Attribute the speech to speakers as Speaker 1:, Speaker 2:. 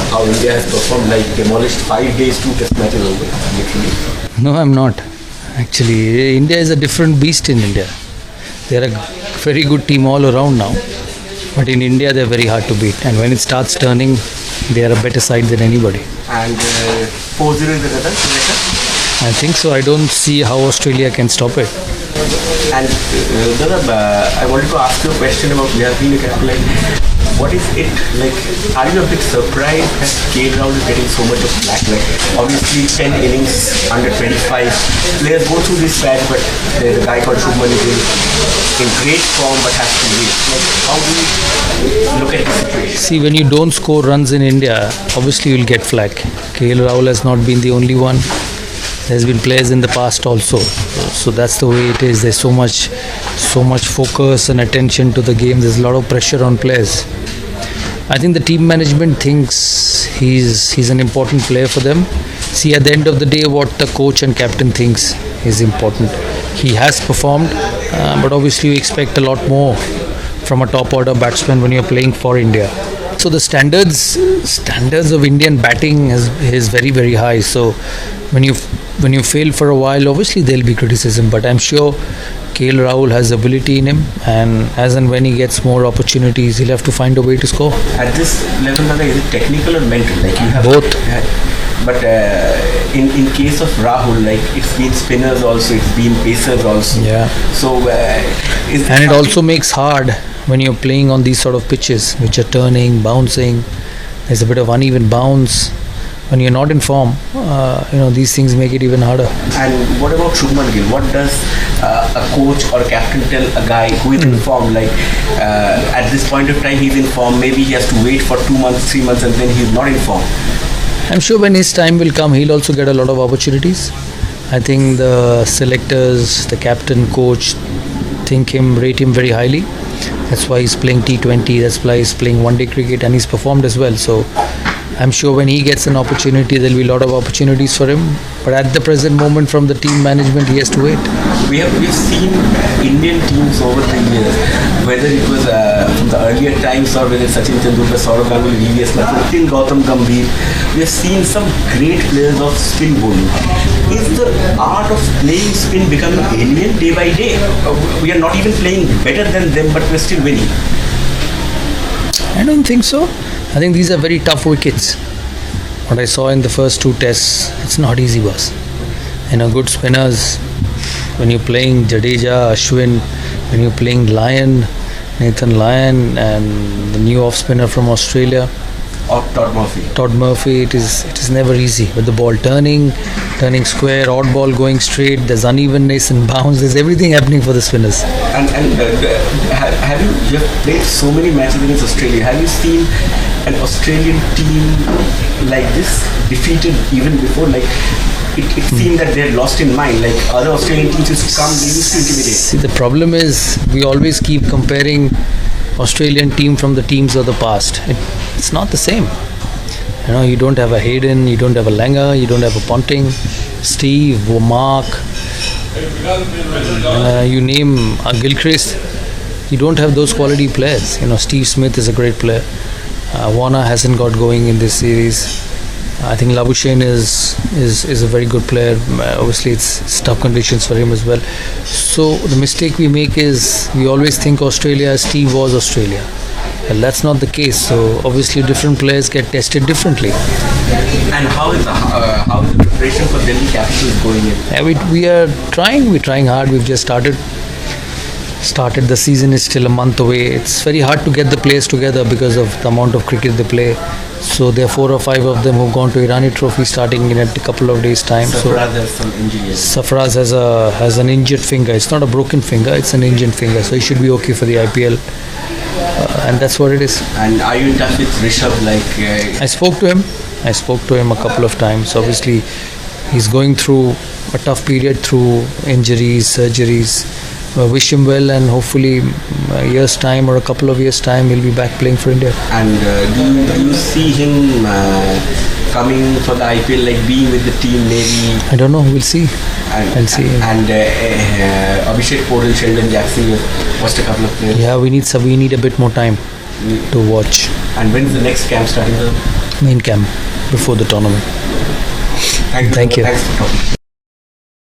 Speaker 1: how India has performed, like demolished 5 days, 2 test matches over, literally.
Speaker 2: No, I'm not. Actually, India is a different beast in India. They're a very good team all around now. But in India, they're very hard to beat. And when it starts turning, they are a better side than anybody.
Speaker 1: And 4-0 is the result,
Speaker 2: I think so. I don't see how Australia can stop it.
Speaker 1: And I wanted to ask you a question about we have been like, what is it like? Are you a bit surprised that KL Rahul is getting so much of slack? Like, obviously, 10 innings under 25 players go through this patch, but there's a guy called Shubman is in great form but has to wait. Like, how do you look at the situation?
Speaker 2: See, when you don't score runs in India, obviously you'll get flack. KL Rahul has not been the only one. There's been players in the past also, so that's the way it is. There's so much focus and attention to the game. There's a lot of pressure on players. I think the team management thinks he's an important player for them. See, at the end of the day, what the coach and captain thinks is important. He has performed, but obviously you expect a lot more from a top order batsman when you're playing for India. So the standards of Indian batting is very, very high. So when you fail for a while, obviously there'll be criticism, but I'm sure KL Rahul has ability in him, and as and when he gets more opportunities, he'll have to find a way to score.
Speaker 1: At this level, is it technical or mental? Like you have
Speaker 2: both.
Speaker 1: But in case of Rahul, like it's been spinners also, it's been pacers also.
Speaker 2: Yeah.
Speaker 1: So
Speaker 2: and it also makes hard when you're playing on these sort of pitches, which are turning, bouncing. There's a bit of uneven bounce. When you're not in form, these things make it even harder.
Speaker 1: And what about Shubman Gill? What does a coach or a captain tell a guy who is in form? Like at this point of time, he's in form. Maybe he has to wait for 2 months, 3 months, and then he's not in form.
Speaker 2: I'm sure when his time will come, he'll also get a lot of opportunities. I think the selectors, the captain, coach, rate him very highly. That's why he's playing T20. That's why he's playing one-day cricket, and he's performed as well. So I'm sure when he gets an opportunity, there'll be a lot of opportunities for him. But at the present moment, from the team management, he has to wait.
Speaker 1: We've seen Indian teams over the years, whether it was from the earlier times or whether Sachin Tendulkar, Sourav Ganguly, VVS Lakshman, till Gautam Gambhir, we have seen some great players of spin bowling. Is the art of playing spin becoming alien day by day? We are not even playing better than them, but we're still winning.
Speaker 2: I don't think so. I think these are very tough wickets. What I saw in the first 2 tests, it's not easy, boss. Good spinners, when you're playing Jadeja, Ashwin, when you're playing Nathan Lyon, and the new off spinner from Australia, Todd Murphy, it is never with the ball turning square, odd ball going straight, there's unevenness and bounce, there's everything happening for the spinners.
Speaker 1: And have you have played so many matches against Australia, have you seen an Australian team like this defeated even before? Like it seemed that they're lost in mind, like other Australian teams used to come, they used to intimidate.
Speaker 2: See, the problem is we always keep comparing Australian team from the teams of the past. It's not the same. You don't have a Hayden, you don't have a Langer, you don't have a Ponting, Steve, Mark, you name Gilchrist. You don't have those quality players. Steve Smith is a great player. Warner hasn't got going in this series. I think Labuschagne is a very good player. Obviously, it's tough conditions for him as well. So the mistake we make is we always think Australia, Steve was Australia. Well, that's not the case. So obviously, different players get tested differently.
Speaker 1: And how is the preparation for Delhi Capitals going in?
Speaker 2: Yeah, we are trying. We're trying hard. We've just started. The season is still a month away. It's very hard to get the players together because of the amount of cricket they play. So there are 4 or 5 of them who've gone to Irani Trophy starting in a couple of days' time.
Speaker 1: Sarfaraz has some injuries.
Speaker 2: Sarfaraz has an injured finger. It's not a broken finger, it's an injured finger. So he should be okay for the IPL. And that's what it is.
Speaker 1: And are you in touch with Rishabh?
Speaker 2: I spoke to him a couple of times. Obviously, he's going through a tough period through injuries, surgeries. Wish him well, and hopefully a year's time or a couple of years' time he'll be back playing for India.
Speaker 1: And do you see him coming for the IPL, like being with the team maybe?
Speaker 2: I don't know, we'll see. I'll see.
Speaker 1: And Abhishek Porel, Sheldon Jackson, you've watched a couple of players.
Speaker 2: Yeah, we need a bit more time to watch.
Speaker 1: And when is the next camp starting?
Speaker 2: main camp before the tournament.
Speaker 1: Thank you.
Speaker 2: Thank you.
Speaker 1: Thanks for talking.